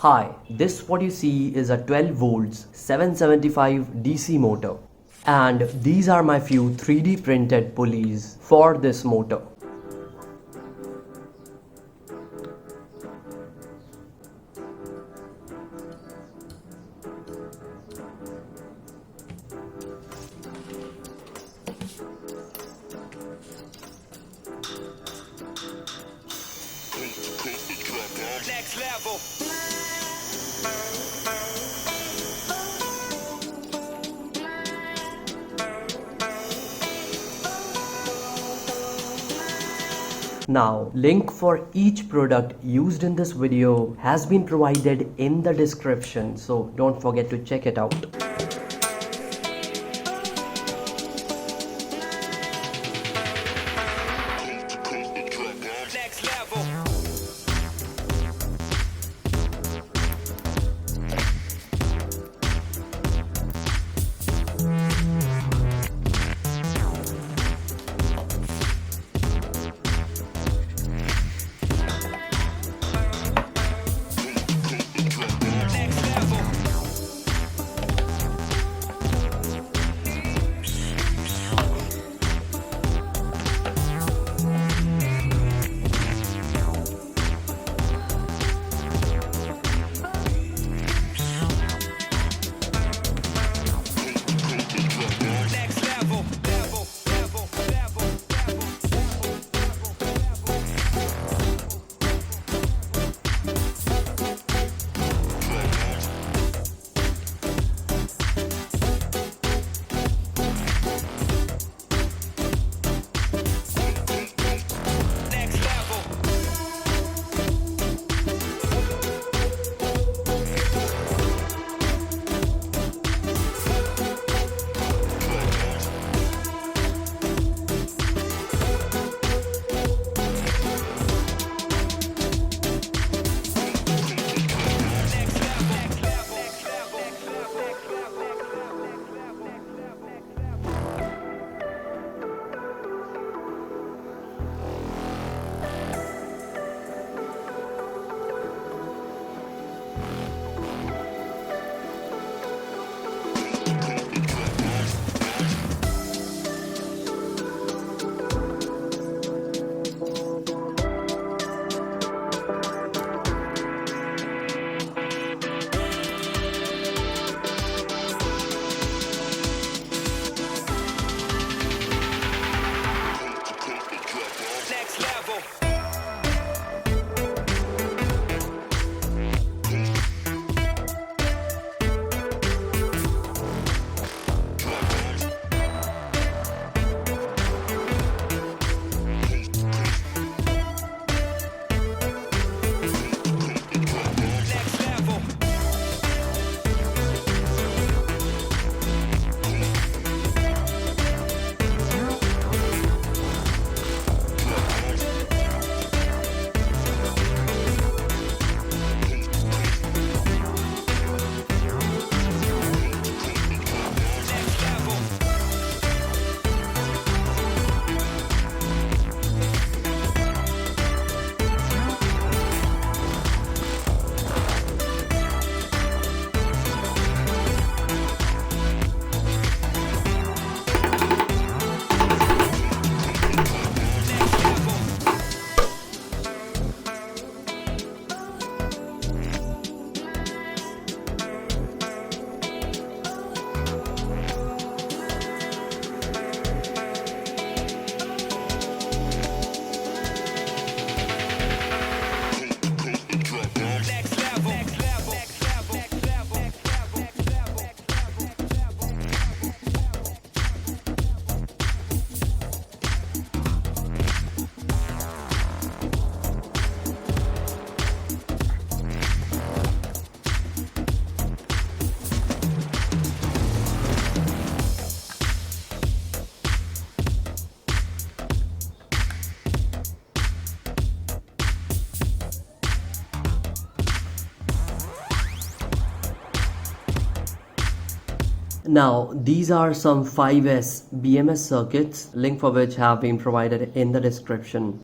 Hi, this what you see is a 12 volts 775 DC motor, and these are my few 3D printed pulleys for this motor. Next level. Now, link for each product used in this video has been provided in the description, so don't forget to check it out. Next level. Now, these are some 5S BMS circuits, link for which have been provided in the description.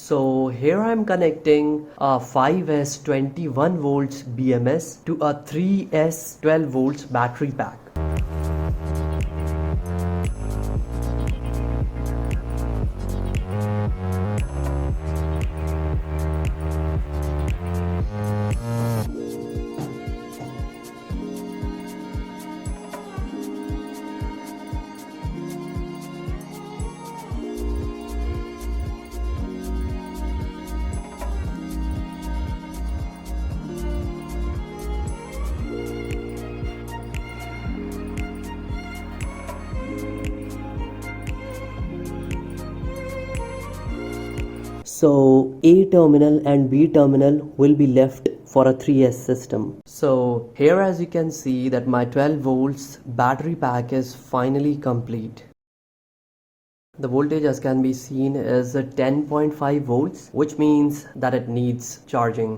So here I'm connecting a 5S 21 volts BMS to a 3S 12 volts battery pack. So A terminal and B terminal will be left for a 3S system. So here as you can see that my 12 volts battery pack is finally complete. The voltage as can be seen is 10.5 volts, which means that it needs charging.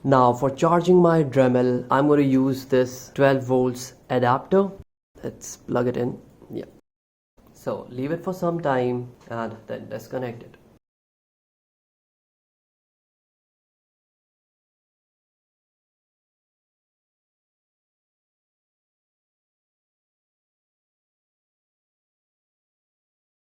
Now for charging my Dremel, I'm going to use this 12 volts adapter. Let's plug it in. Yeah. So leave it for some time and then disconnect it.